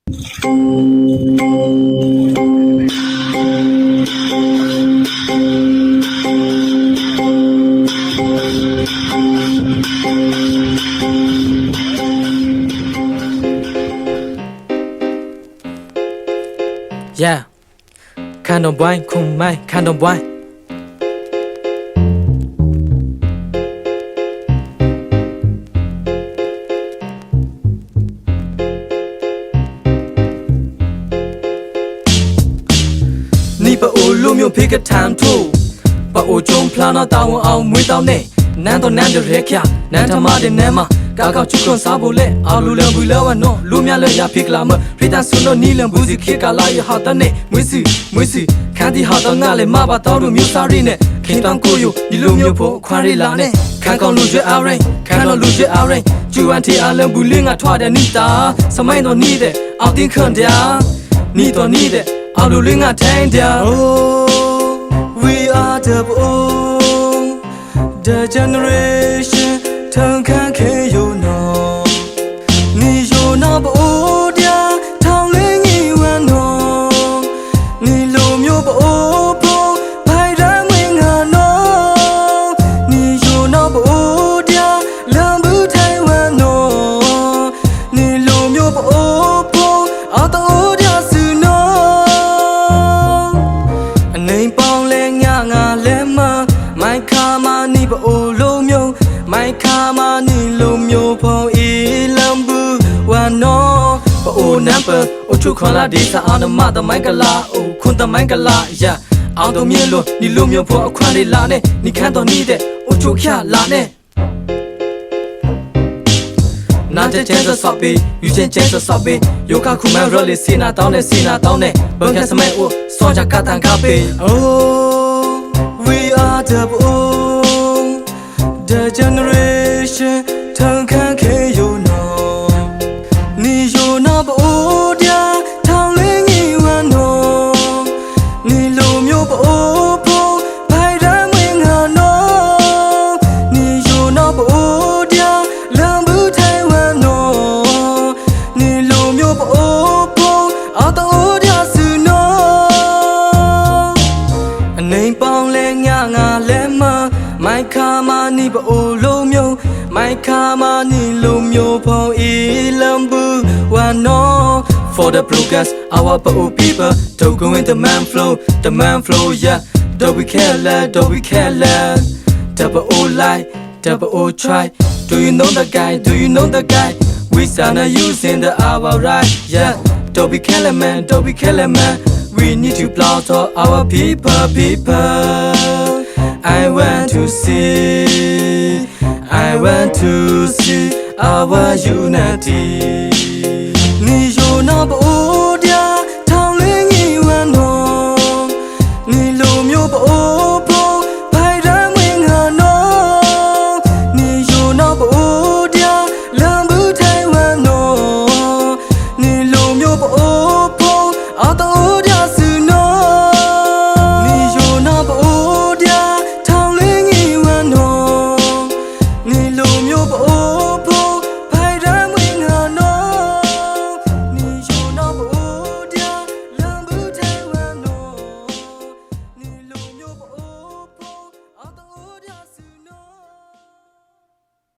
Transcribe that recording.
Yeah, kind of boy, come my kind of boy.你把我路မျိုးဖိကထန်ထိုး把我中 plan 到တောင်းအောင်မွေးတောင်းနေနန်းတော့နန်းတဲ့ရဲခါနန်းထမတဲ့နန်းမှာကာကောက်ချွန်းစားဖို့လဲအောင်လူလံဘူးလဲဝနော်လူများလဲရဖိကလာမဖိတန်ဆွလို့နီလံဘူးစီခေကလာရဟာတနဲ့မွေးစီခန်းဒီဟာတော့ငါလဲမပါတော့လို့မျိုးစားရင်းနဲ့ခင်တောင်ကိုယူဒီလိုမျိုးဖို့ခွာရလာနဲ့ခန်းကောင်းလူရွှဲအားရင်ခန်းတော့လူရွှဲအားရင်ကျူအန်တီအားလံဘူးလင်းငါထွားတဲ့နီတာစမိုင်းတော့နီးတဲ့အောင်တင်းခွန်တရားနီတော့နီးတဲ့အောင်လူလင်းငါထိုင်းတဲ့ We are the old the generation ထန်ခံခဲ့ယူနော်နီယူနော်ဘိုးတရားထောင်လေးကြီးဝမ်းနော်နီလိုမျိုးဘိုးဖို့ဖိုင်ရမ်းဝင်ငါနော်နီယူနော်ဘိုးတရားလမ်းဘူးထိုင်ဝမ်းနော်နီလိုမျိုးဘိုးဖို့အော်တော်တရားစုနော်အနေပေါင်းလဲငါလဲမမိုင်ခါမနီဘိုးလိုမျိုးမိုင်ခါမနီလိုမျိုးဖုံးအီလမ်ဘူးဝါနော်အိုနံပါတ်အိုချုခွန်လာဒီစာအောင်မတမိုင်ကလာအိုခွန်တမိုင်ကလာယာအောင်တော့မြေလို့နီလိုမျိုးဖုံးအခွန်လေးလာနဲ့နီခန့်တော့နေတဲ့အိုချုခလာနဲ့နာတဲ့ကျဲဆော့ပေးယူချင်းကျဲဆော့ပေးယောဂခုမရော်လေးစီနာတောင်းနဲ့ဘုံကစမဲအိုစောကြကတန်ကားပေး Oh we are the old the generation ထန်ခံခဲ့ယူနော်နီယူနော်ဘိုးတရားထောင်လေးကြီးဝမ်းနော်နီလိုမျိုးဘိုးဖို့ဖိုင်ရမ်းဝင်ငါနော်နီယူနော်ဘိုးတရားလမ်းဘူးထိုင်ဝမ်းနော်နီလိုမျိုးဘိုးဖို့အော်တော်တရားစုနော်အနေပေါင်းလဲငါလဲမမိုင်ခါမနီဘိုးလိုမျိုးမိုင်ခါမနီလိုမျိုးဖုံးအီလမ်ဘူးဝါနော် For the progress our people don't go in the man flow yeah don't we care double O lie double O try do you know the guy we sound using the hour right yeah don't be killing man we need to plow to our people I want to see our unity 你有那不